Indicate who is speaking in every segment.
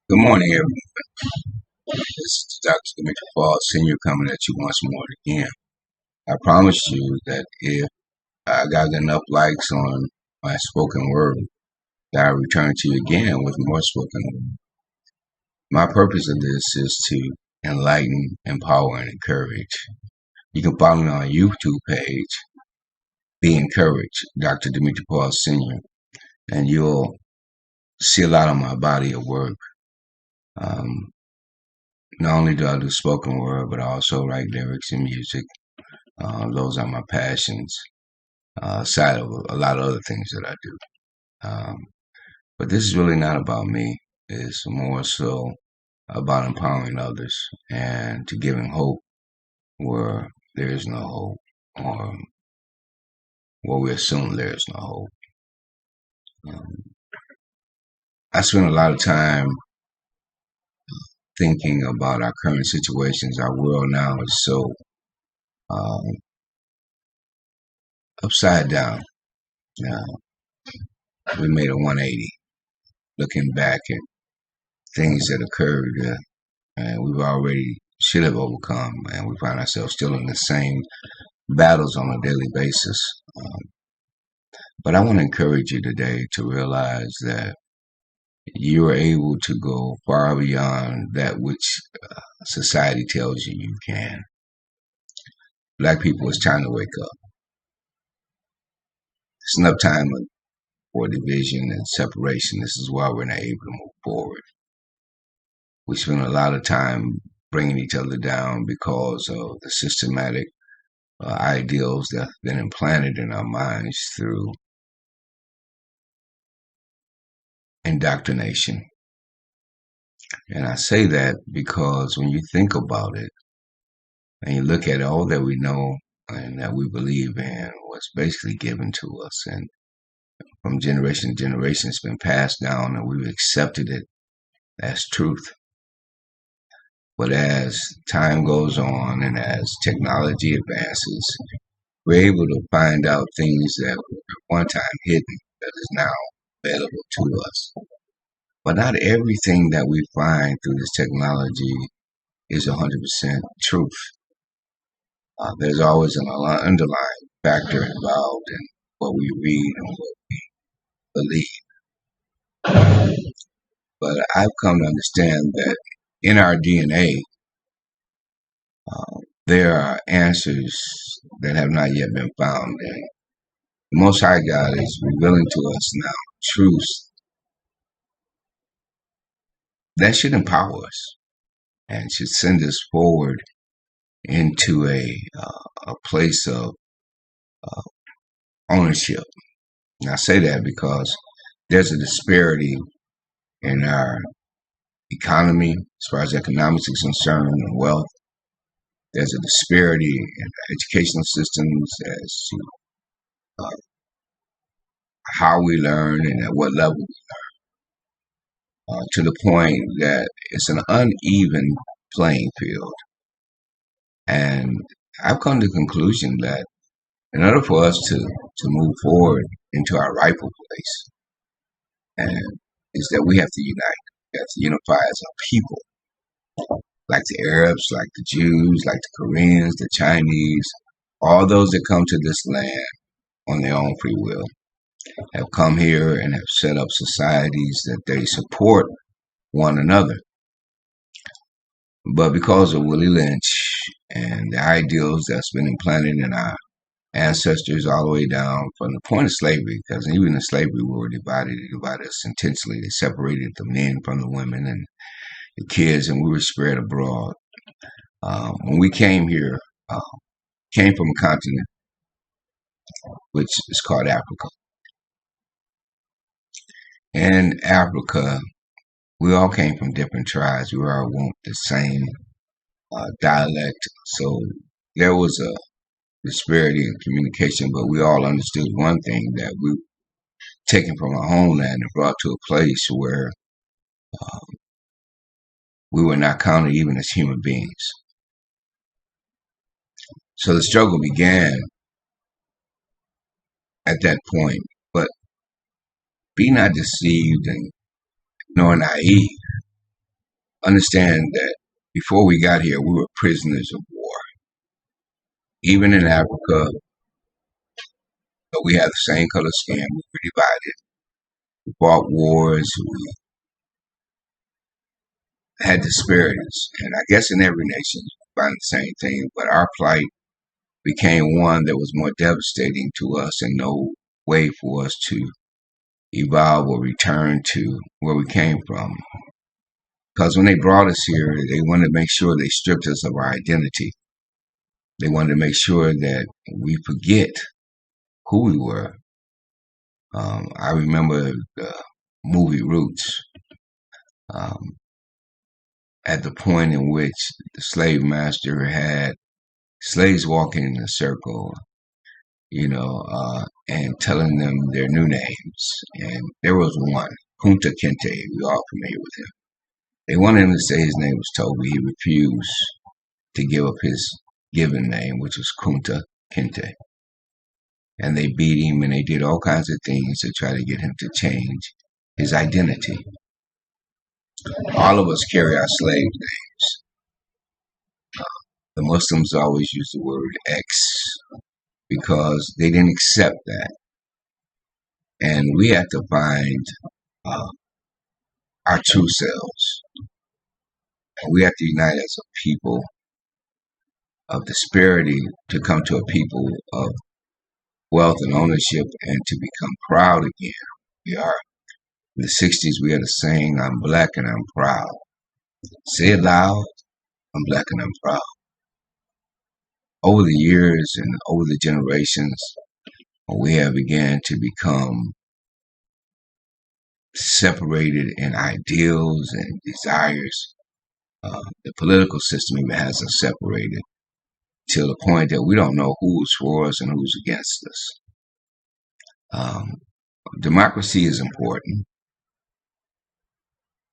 Speaker 1: Good morning, everyone. This is Dr. Demetrius Falls Sr. coming at you once more again. I promise you that if I got enough likes on my spoken word, that I'll return to you again with more spoken word. My purpose of this is to enlighten, empower, and encourage. You can follow me on my YouTube page, Be Encouraged, Dr. Demetrius Falls Sr., and you'll see a lot of my body of work. Um, Not only do I do spoken word, but I also write lyrics and music. Those are my passions, aside of a lot of other things that I do. But this is really not about me. It's more so about empowering others and to giving hope where there is no hope, or where we assume there is no hope. Um, I spend a lot of time thinking about our current situations. Our world now is so um, upside down. We made a 180 looking back at things that occurred and we've already should have overcome, and we find ourselves still in the same battles on a daily basis. But I want to encourage you today to realize that you are able to go far beyond that which society tells you you can. Black people, it's time to wake up. It's enough time for division and separation. This is why we're not able to move forward. We spend a lot of time bringing each other down because of the systematic ideals that have been implanted in our minds through indoctrination. And I say that because when you think about it and you look at all that we know and that we believe in was basically given to us, and from generation to generation it's been passed down and we've accepted it as truth. But as time goes on and as technology advances, we're able to find out things that were at one time hidden that is now available to us. But not everything that we find through this technology is 100% truth. There's always an underlying factor involved in what we read and what we believe. But I've come to understand that in our DNA, there are answers that have not yet been found. And the Most High God is revealing to us now truths that should empower us and should send us forward into a place of ownership. And I say that because there's a disparity in our economy as far as economics is concerned and wealth. There's a disparity in educational systems as to how we learn and at what level we learn, to the point that it's an uneven playing field. And I've come to the conclusion that in order for us to move forward into our rightful place, and is that we have to unite. We have to unify as a people, like the Arabs, like the Jews, like the Koreans, the Chinese, all those that come to this land on their own free will have come here and have set up societies that they support one another. But because of Willie Lynch and the ideals that's been implanted in our ancestors all the way down from the point of slavery, because even in slavery we were divided. They divided us intentionally. They separated the men from the women and the kids, and we were spread abroad. When we came here, came from a continent which is called Africa. In Africa, we all came from different tribes. We all want the same dialect. So there was a disparity in communication, but we all understood one thing, that we were taken from our homeland and brought to a place where we were not counted even as human beings. So the struggle began at that point. But be not deceived and nor naive. understand that before we got here, we were prisoners of war. Even in Africa, we had the same color skin. We were divided. We fought wars. We had disparities. And I guess in every nation, you find the same thing. But our plight became one that was more devastating to us and no way for us to evolve or return to where we came from. Because when they brought us here, they wanted to make sure they stripped us of our identity. They wanted to make sure that we forget who we were. I remember the movie Roots, at the point in which the slave master had slaves walking in a circle, and telling them their new names. And there was one, Kunta Kinte. We're all familiar with him. They wanted him to say his name was Toby. He refused to give up his given name, which was Kunta Kinte. And they beat him and they did all kinds of things to try to get him to change his identity. All of us carry our slave names. The Muslims always use the word X because they didn't accept that. And we have to find our true selves. And we have to unite as a people of disparity to come to a people of wealth and ownership and to become proud again. We are. In the 60s, we had a saying, I'm black and I'm proud. Say it loud, I'm black and I'm proud. Over the years and over the generations, we have began to become separated in ideals and desires. The political system even has us separated to the point that we don't know who's for us and who's against us. Democracy is important,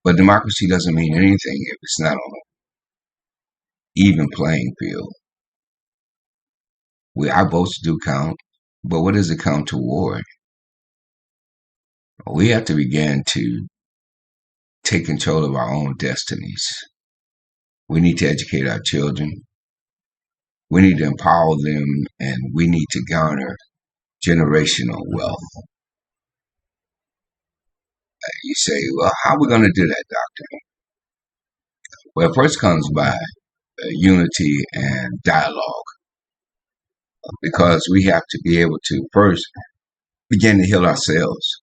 Speaker 1: but democracy doesn't mean anything if it's not on an even playing field. Our votes do count, but what does it count toward? We have to begin to take control of our own destinies. We need to educate our children. We need to empower them, and we need to garner generational wealth. You say, well, how are we going to do that, doctor? Well, it first comes by unity and dialogue, because we have to be able to first begin to heal ourselves.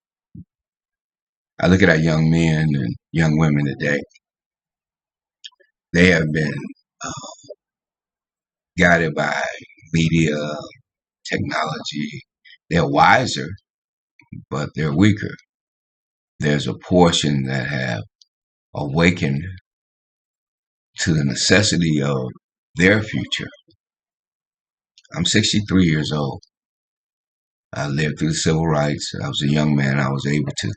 Speaker 1: I look at our young men and young women today. They have been guided by media, technology. They're wiser, but they're weaker. There's a portion that have awakened to the necessity of their future. I'm 63 years old. I lived through the civil rights. I was a young man. I was able to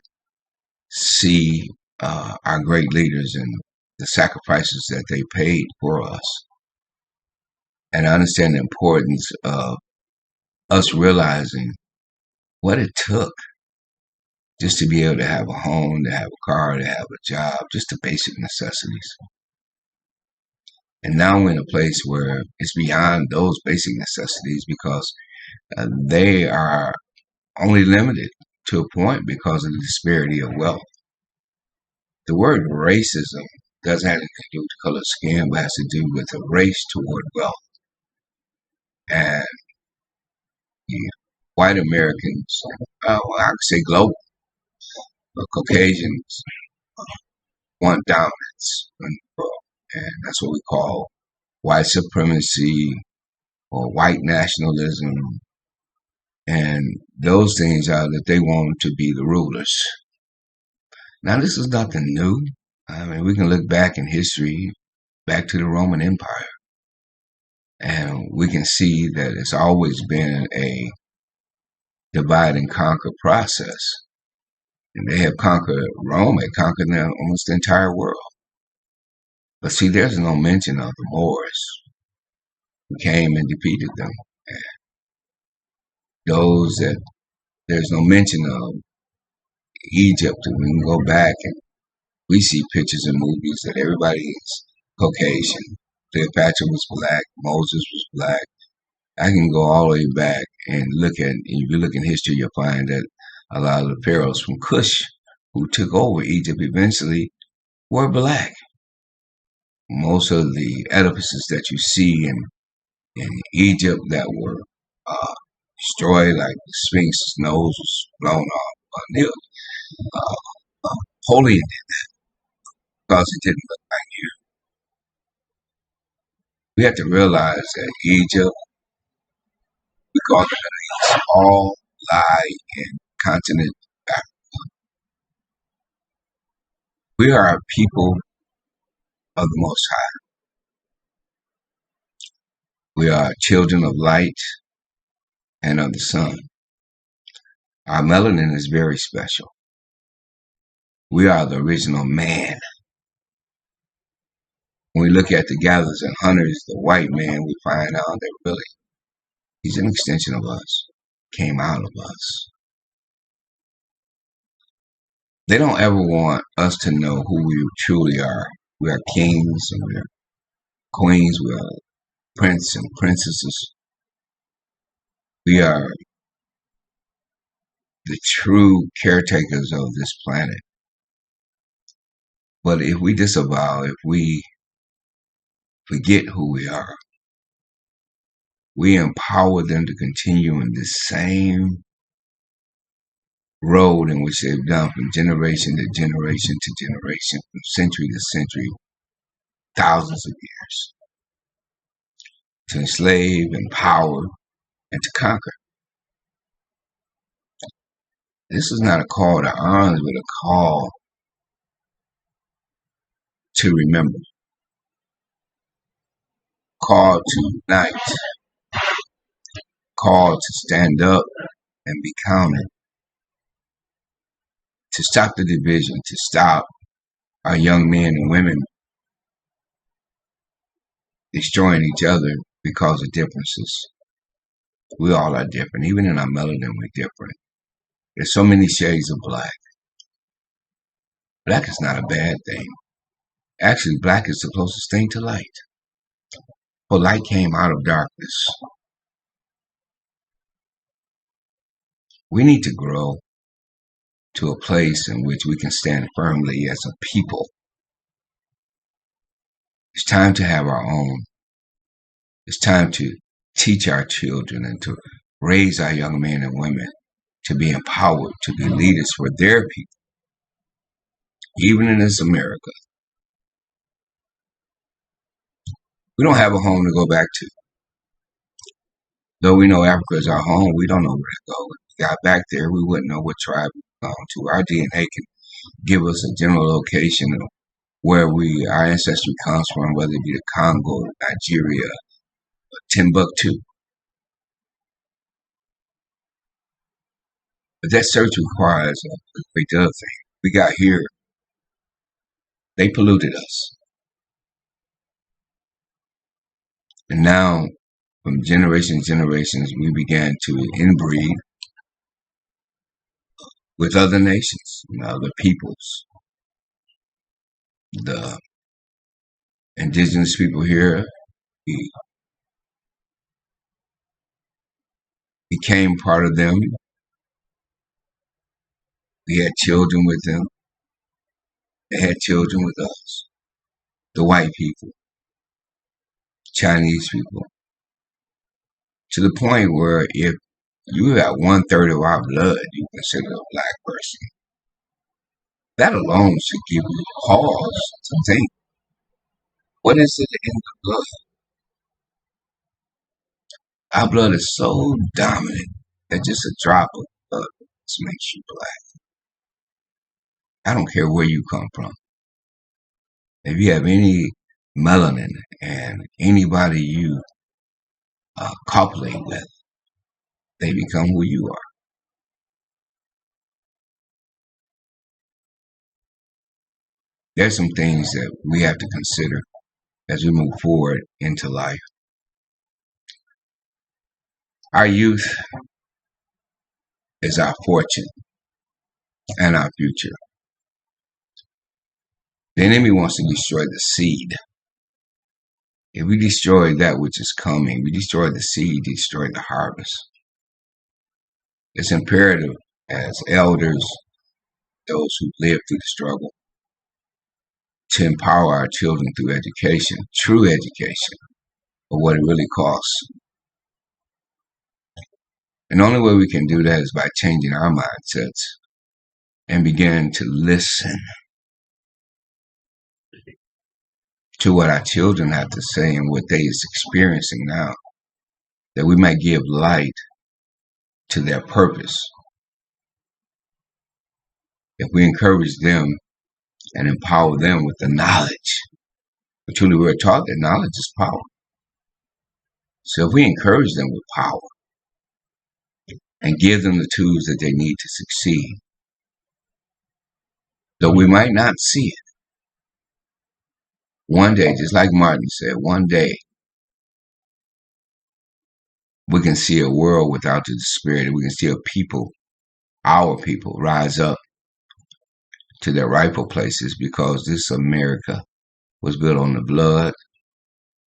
Speaker 1: see our great leaders and the sacrifices that they paid for us. And I understand the importance of us realizing what it took just to be able to have a home, to have a car, to have a job, just the basic necessities. And now we're in a place where it's beyond those basic necessities because they are only limited to a point because of the disparity of wealth. The word racism doesn't have anything to do with color of skin, but has to do with a race toward wealth. And white Americans, well, I could say global, but Caucasians want dominance in the world. And that's what we call white supremacy or white nationalism. And those things are that they want to be the rulers. Now, this is nothing new. I mean, we can look back in history, back to the Roman Empire, and we can see that it's always been a divide and conquer process. And they have conquered Rome, they conquered almost the entire world. But see, there's no mention of the Moors who came and defeated them. And there's no mention of Egypt. And we can go back and We see pictures in movies that everybody is Caucasian. Cleopatra was black. Moses was black. I can go all the way back and look at, if you look in history, you'll find that a lot of the pharaohs from Cush who took over Egypt eventually were black. Most of the edifices that you see in Egypt that were destroyed, like the Sphinx's nose was blown off, they were Napoleon did because it didn't look like you. We have to realize that Egypt, we call the Middle East, all lie in continent Africa. We are a people of the Most High. We are children of light and of the sun. Our melanin is very special. We are the original man. When we look at the gatherers and hunters, the white man, we find out that really he's an extension of us, came out of us. They don't ever want us to know who we truly are. We are kings and we are queens, we are princes and princesses. We are the true caretakers of this planet. But if we disavow, if we forget who we are, we empower them to continue in this same road in which they've done from generation to generation to generation, from century to century, thousands of years, to enslave, empower, and to conquer. This is not a call to arms, but a call to remember, call to unite, call to stand up and be counted, to stop the division, to stop our young men and women destroying each other because of differences. We all are different. Even in our melanin, we're different. There's so many shades of black. Black is not a bad thing. Actually, black is the closest thing to light. For light came out of darkness. We need to grow to a place in which we can stand firmly as a people. It's time to have our own. It's time to teach our children and to raise our young men and women to be empowered, to be leaders for their people. Even in this America, we don't have a home to go back to. Though we know Africa is our home, we don't know where to go. If we got back there, we wouldn't know what tribe we belong to. Our DNA can give us a general location of where our ancestry comes from, whether it be the Congo, Nigeria, or Timbuktu. But that search requires a great other thing. We got here, they polluted us. And now, from generations, we began to inbreed with other nations and other peoples. The indigenous people here, we became part of them. We had children with them. They had children with us. The white people, Chinese people. To the point where if you got 1/3 of our blood, you consider a black person. That alone should give you pause to think. What is it in the blood? Our blood is so dominant that just a drop of blood makes you black. I don't care where you come from. If you have any melanin and anybody you copulate with, they become who you are. There's some things that we have to consider as we move forward into life. Our youth is our fortune and our future. The enemy wants to destroy the seed. If we destroy that which is coming, we destroy the seed, destroy the harvest. It's imperative as elders, those who live through the struggle, to empower our children through education, true education, of what it really costs. And the only way we can do that is by changing our mindsets and begin to listen to what our children have to say and what they is experiencing now, that we might give light to their purpose. If we encourage them and empower them with the knowledge, but truly we're taught that knowledge is power. So if we encourage them with power and give them the tools that they need to succeed, though we might not see it, one day, just like Martin said, one day we can see a world without the spirit. We can see a people, our people, rise up to their rightful places, because this America was built on the blood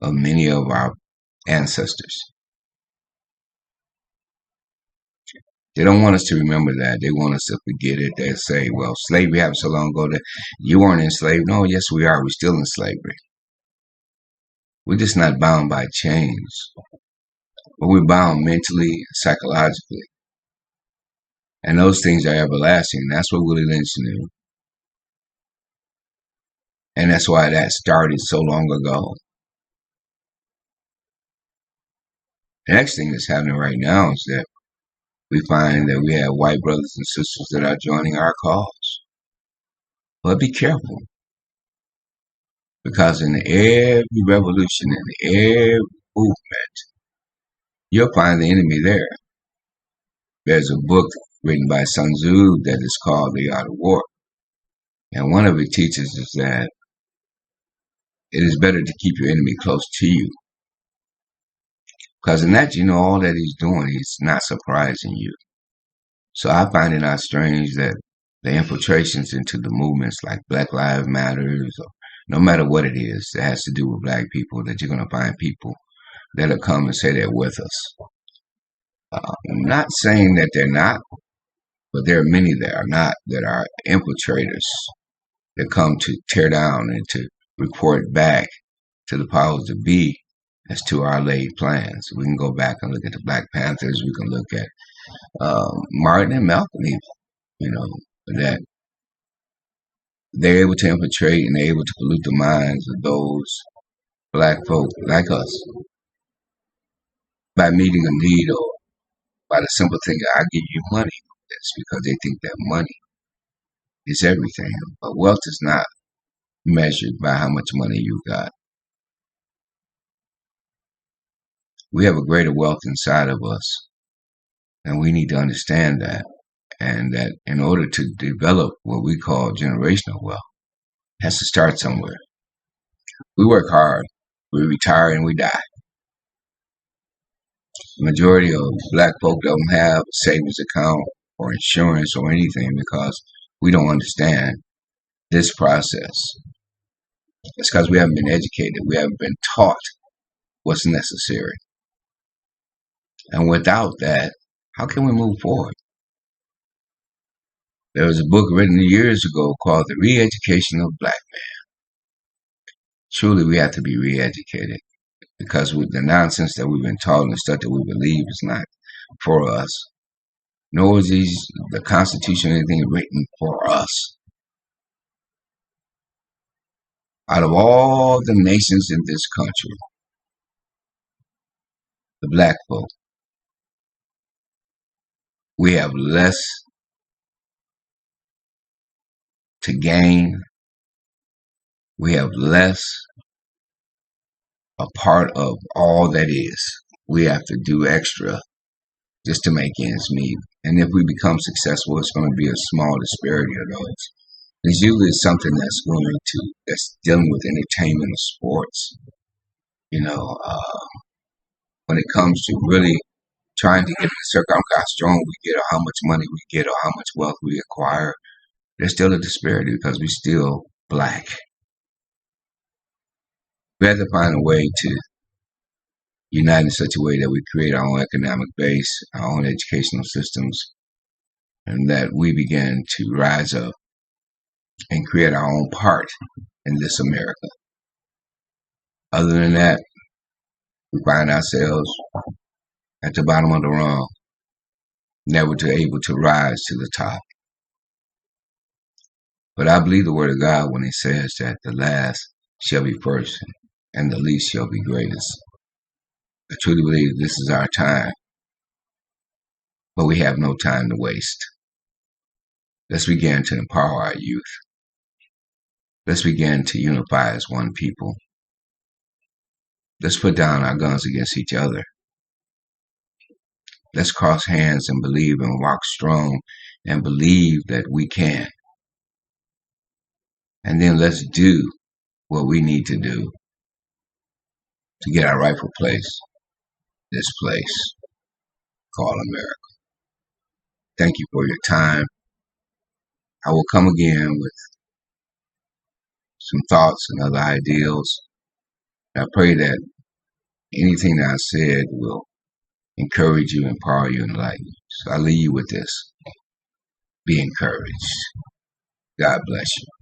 Speaker 1: of many of our ancestors. They don't want us to remember that. They want us to forget it. They say, well, slavery happened so long ago that you weren't enslaved. No, yes, we are. We're still in slavery. We're just not bound by chains, but we're bound mentally, psychologically. And those things are everlasting. That's what Willie Lynch knew. And that's why that started so long ago. The next thing that's happening right now is that we find that we have white brothers and sisters that are joining our cause. But be careful, because in every revolution, in every movement, you'll find the enemy there. There's a book written by Sun Tzu that is called The Art of War. And one of it teaches us that it is better to keep your enemy close to you. Because in that, you know all that he's doing, he's not surprising you. So I find it not strange that the infiltrations into the movements like Black Lives Matters, or no matter what it is that has to do with black people, that you're going to find people that'll come and say they're with us. I'm not saying that they're not, but there are many that are not, that are infiltrators that come to tear down and to report back to the powers that be as to our laid plans. We can go back and look at the Black Panthers. We can look at Martin and Malcolm even, you know, that they're able to infiltrate and they're able to pollute the minds of those black folk like us by meeting a need, or by the simple thing, I give you money. It's because they think that money is everything. But wealth is not measured by how much money you got. We have a greater wealth inside of us, and we need to understand that. And that in order to develop what we call generational wealth, it has to start somewhere. We work hard, we retire, and we die. The majority of black folk don't have a savings account or insurance or anything because we don't understand this process. It's because we haven't been educated. We haven't been taught what's necessary. And without that, how can we move forward? There was a book written years ago called The Re-Education of Black Man. Truly, we have to be re-educated, because with the nonsense that we've been taught and the stuff that we believe is not for us, nor is the Constitution or anything written for us. Out of all the nations in this country, the black folk, we have less to gain. We have less a part of all that is. We have to do extra just to make ends meet. And if we become successful, it's going to be a small disparity of those. It's usually something that's dealing with entertainment or sports. You know, when it comes to really trying to get in the circle, how strong we get, or how much money we get, or how much wealth we acquire, there's still a disparity because we're still black. We have to find a way to unite in such a way that we create our own economic base, our own educational systems, and that we begin to rise up and create our own part in this America. Other than that, we find ourselves at the bottom of the rung, never able to rise to the top. But I believe the word of God when it says that the last shall be first and the least shall be greatest. I truly believe this is our time, but we have no time to waste. Let's begin to empower our youth. Let's begin to unify as one people. Let's put down our guns against each other. Let's cross hands and believe and walk strong and believe that we can. And then let's do what we need to do to get our rightful place, this place called America. Thank you for your time. I will come again with some thoughts and other ideals. I pray that anything that I said will encourage you, empower you, and enlighten you. So I leave you with this. Be encouraged. God bless you.